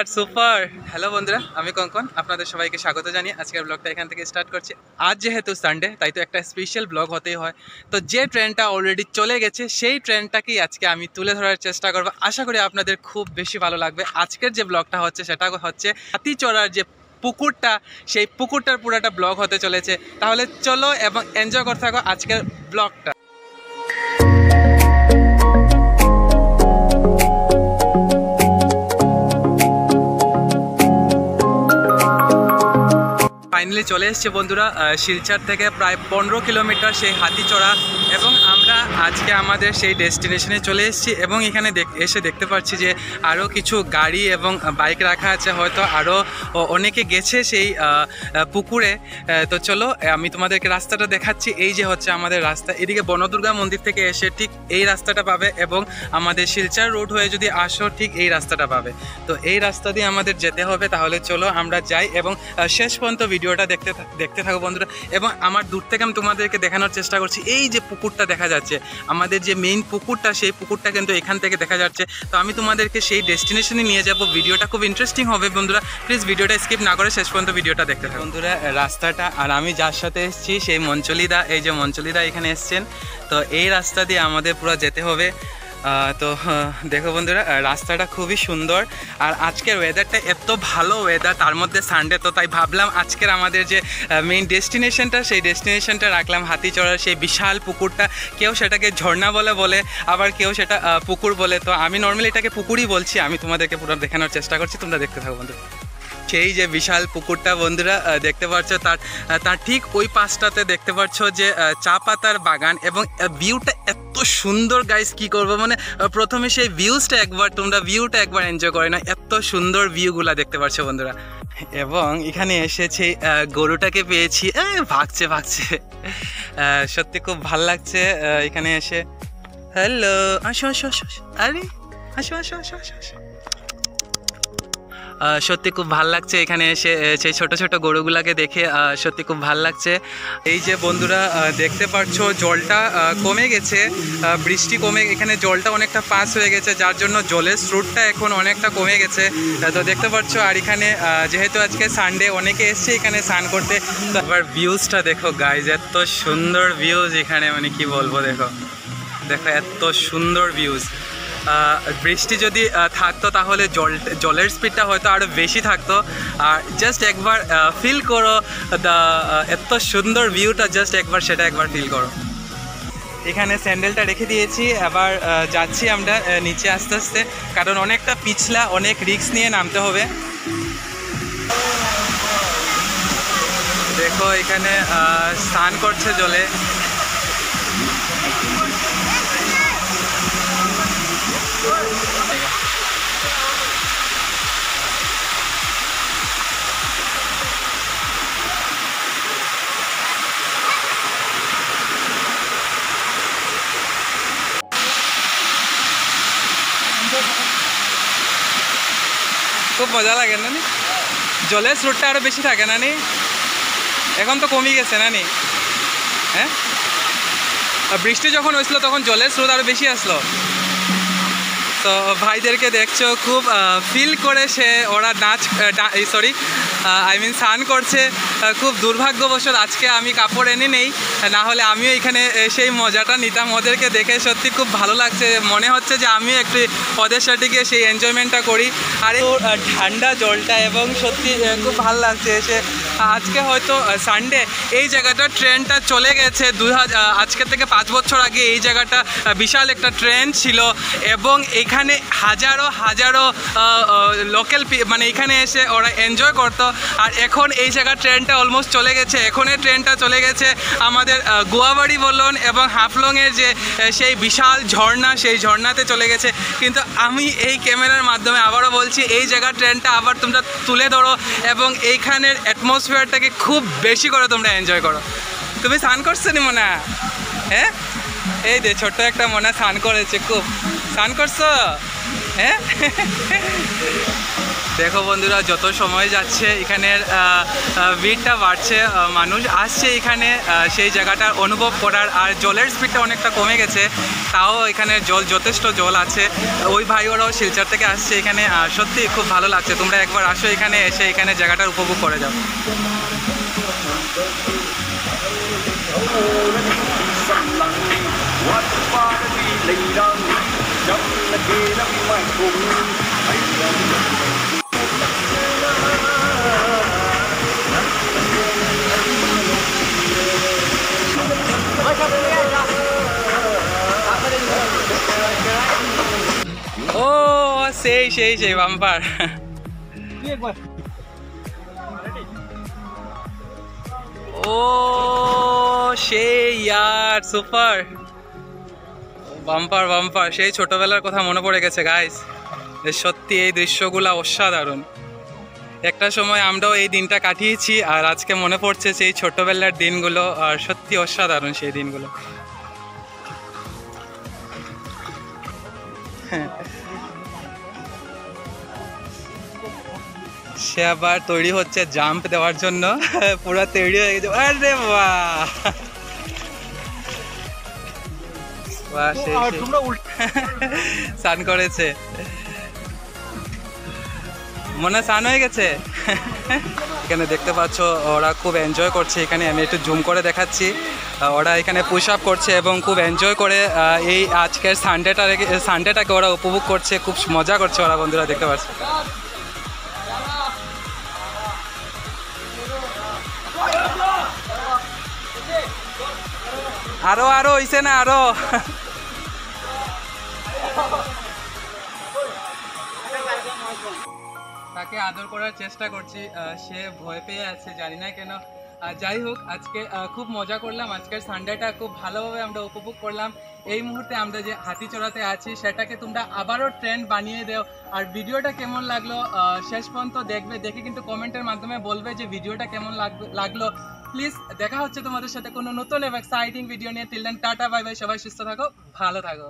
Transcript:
গাড super. Hello বন্ধুরা, আমি কঙ্কন, আপনাদের সবাইকে স্বাগত জানিয়ে আজকের ব্লগটা এখান থেকে স্টার্ট করছি। আজ যেহেতু সানডে, তাই তো একটা স্পেশাল ব্লগ হতেই হয়। তো যে ট্রেনটা অলরেডি চলে গেছে সেই ট্রেনটাকেই আজকে আমি তুলে ধরার চেষ্টা করবো। আশা করি আপনাদের খুব বেশি ভালো লাগবে। আজকের যে ব্লগটা হচ্ছে সেটা হচ্ছে হাতিচড়ার যে পুকুরটা, সেই পুকুরটার পুরোটা ব্লগ হতে চলেছে। তাহলে চলো এবং এনজয় করতে থাকো আজকের ব্লগটা। ফাইনালি চলে এসছে বন্ধুরা, শিলচর থেকে প্রায় 15 কিলোমিটার সেই হাতিচড়া, এবং আমরা আজকে আমাদের সেই ডেস্টিনেশনে চলে এসেছি। এবং এখানে এসে দেখতে পাচ্ছি যে আরও কিছু গাড়ি এবং বাইক রাখা আছে, হয়তো আরও অনেকে গেছে সেই পুকুরে। তো চলো আমি তোমাদেরকে রাস্তাটা দেখাচ্ছি। এই যে হচ্ছে আমাদের রাস্তা, এদিকে বনদুর্গা মন্দির থেকে এসে ঠিক এই রাস্তাটা পাবে, এবং আমাদের শিলচর রোড হয়ে যদি আসো ঠিক এই রাস্তাটা পাবে। তো এই রাস্তা দিয়ে আমাদের যেতে হবে। তাহলে চলো আমরা যাই এবং শেষ পর্যন্ত ভিডিওটা দেখতে থাকো বন্ধুরা। এবং আমার দূর থেকে আমি তোমাদেরকে দেখানোর চেষ্টা করছি। এই যে পুকুরটা দেখা যাচ্ছে, আমাদের যে মেইন পুকুরটা, সেই পুকুরটা কিন্তু এখান থেকে দেখা যাচ্ছে। তো আমি তোমাদেরকে সেই ডেস্টিনেশনে নিয়ে যাব। ভিডিওটা খুব ইন্টারেস্টিং হবে বন্ধুরা, প্লিজ ভিডিওটা স্কিপ না করে শেষ পর্যন্ত ভিডিওটা দেখতে থাকো বন্ধুরা। রাস্তাটা, আর আমি যার সাথে এসেছি সেই মঞ্চলিদা, এই যে মঞ্চলিদা এখানে এসছেন। তো এই রাস্তা দিয়ে আমাদের পুরো যেতে হবে। তো দেখো বন্ধুরা, রাস্তাটা খুবই সুন্দর, আর আজকের ওয়েদারটা এত ভালো ওয়েদার, তার মধ্যে সানডে। তো তাই ভাবলাম আজকের আমাদের যে মেইন ডেস্টিনেশনটা, সেই ডেস্টিনেশনটা রাখলাম হাতিচড়ার সেই বিশাল পুকুরটা। কেউ সেটাকে ঝর্ণা বলে, আবার কেউ সেটা পুকুর বলে। তো আমি নর্মালি এটাকে পুকুরই বলছি। আমি তোমাদেরকে পুরো দেখানোর চেষ্টা করছি, তোমরা দেখতে থাকো বন্ধুরা। সেই যে বিশাল পুকুরটা বন্ধুরা দেখতে পাচ্ছ, তার ঠিক ওই পাশটাতে দেখতে পাচ্ছ যে চা পাতার বাগান, এবং ভিউটা এত সুন্দর গাইস, কি করবো মানে প্রথমে সেই ভিউটা একবার এনজয় করে না। এত সুন্দর ভিউগুলা দেখতে পাচ্ছ বন্ধুরা। এবং এখানে এসেছে গরুটাকে পেয়েছি, ভাগছে সত্যি খুব ভাল লাগছে এখানে এসে। হ্যালো, আসো, আরে আসো। সত্যি খুব ভাল লাগছে এখানে এসে সেই ছোট ছোট গরুগুলাকে দেখে, সত্যি খুব ভাল লাগছে। এই যে বন্ধুরা দেখতে পাচ্ছ জলটা কমে গেছে, বৃষ্টি কমে এখানে জলটা অনেকটা পাস হয়ে গেছে, যার জন্য জলের স্রোতটা এখন অনেকটা কমে গেছে। তো দেখতে পাচ্ছ, আর এখানে যেহেতু আজকে সানডে অনেকে এসছে এখানে স্নান করতে। তো আবার ভিউজটা দেখো গাইজ, এত সুন্দর ভিউজ এখানে, মানে কি বলবো, দেখো এত সুন্দর ভিউজ। বৃষ্টি যদি থাকতো তাহলে জলের স্পিডটা হয়তো আরও বেশি থাকতো। আর জাস্ট একবার ফিল করো এত সুন্দর ভিউটা, জাস্ট সেটা একবার ফিল করো। এখানে স্যান্ডেলটা রেখে দিয়েছি, আবার যাচ্ছি আমরা নিচে আস্তে আস্তে, কারণ অনেকটা পিছলা, অনেক রিস্ক নিয়ে নামতে হবে। দেখো এখানে স্নান করছে জলে। খুব মজা লাগে না নি? জলের স্রোতটা আরও বেশি থাকে না নি? এখন তো কমে গেছে না নি? হ্যাঁ, বৃষ্টি যখন হয়েছিল তখন জলের স্রোত আরও বেশি আসলো। তো ভাইদেরকে দেখছো খুব ফিল করে ওরা স্নান করছে। খুব দুর্ভাগ্যবশত আজকে আমি কাপড় এনে নেই, না হলে আমিও এখানে সেই মজাটা নিতাম। ওদেরকে দেখে সত্যি খুব ভালো লাগছে, মনে হচ্ছে যে আমিও একটু ওদের সাথে গিয়ে সেই এনজয়মেন্টটা করি। আর এই ঠান্ডা জলটা, এবং সত্যি খুব ভালো লাগছে এসে। আজকে হয়তো সানডে, এই জায়গাটা ট্রেনটা চলে গেছে আজকে থেকে 5 বছর আগে এই জায়গাটা বিশাল একটা ট্রেন ছিল, এবং এখানে হাজারো লোকাল মানে এখানে এসে ওরা এনজয় করতো। আর এখন এই জায়গার ট্রেনটা অলমোস্ট চলে গেছে। এখনের ট্রেনটা চলে গেছে আমাদের গোয়াবাড়ি বলুন এবং হাফলংয়ের যে সেই বিশাল ঝর্ণা, সেই ঝর্ণাতে চলে গেছে। কিন্তু আমি এই ক্যামেরার মাধ্যমে আবারও বলছি, এই জায়গার ট্রেনটা আবার তোমরা তুলে ধরো, এবং এইখানের অ্যাটমসফিয়ারটাকে খুব বেশি করে তোমরা এনজয় করো। তুমি স্নান করছো নি মনে? হ্যাঁ, এই যে ছোট্ট একটা মনে স্নান করেছে, খুব স্নান করছো? হ্যাঁ, দেখো বন্ধুরা, যত সময় যাচ্ছে এখানের ভিড়টা বাড়ছে, মানুষ আসছে এখানে সেই জায়গাটার অনুভব করার। আর জলের স্পিডটা অনেকটা কমে গেছে, তাও এখানে জল, যথেষ্ট জল আছে। ওই ভাই ওরাও শিলচর থেকে আসছে এখানে, সত্যি খুব ভালো লাগছে। তোমরা একবার আসো এখানে, এসে এখানে জায়গাটার উপভোগ করে যাও। ও সেই সেই সেই বাম্পার। ও সেই ইয়ার, সুপার বাম্পার বাম্পার। সেই ছোটবেলার কথা মনে পড়ে গেছে গাইস। সত্যি এই দৃশ্যগুলা অসাধারণ। একটা সময় আমরাও এই দিনটা কাটিয়েছি, আর আজকে মনে পড়ছে সেই ছোটবেলার দিনগুলো, আর সত্যি অসাধারণ সেই দিনগুলো। সে আবার তৈরি হচ্ছে জাম্প দেওয়ার জন্য, পুরো তৈরি হয়ে গেছে। আরে বাহ, স্নান করেছে মনে, স্নান হয়ে গেছে। এখানে দেখতে পাচ্ছ ওরা খুব এনজয় করছে। এখানে আমি একটু জুম করে দেখাচ্ছি, ওরা এখানে পুশ আপ করছে এবং খুব এনজয় করে এই আজকের সানডেটাকে ওরা উপভোগ করছে, খুব মজা করছে ওরা, বন্ধুরা দেখতে পাচ্ছে। আরো আরো হইছে না, আরো তাকে আদর করার চেষ্টা করছি, সে ভয় পেয়ে আছে, জানি না কেন। যাই হোক, আজকে খুব মজা করলাম। আজকের সানডেটা খুব ভালোভাবে আমরা উপভোগ করলাম। এই মুহূর্তে আমরা যে হাতিচড়াতে আছি সেটাকে তোমরা আবারও ট্রেন্ড বানিয়ে দাও। আর ভিডিওটা কেমন লাগলো শেষ পর্যন্ত দেখবে, দেখে কিন্তু কমেন্টের মাধ্যমে বলবে যে ভিডিওটা কেমন লাগলো। প্লিজ, দেখা হচ্ছে তোমাদের সাথে কোনো নতুন এবং এক্সাইটিং ভিডিও নিয়ে। Till then tata, bye bye, সবাই সুস্থ থাকো, ভালো থাকো।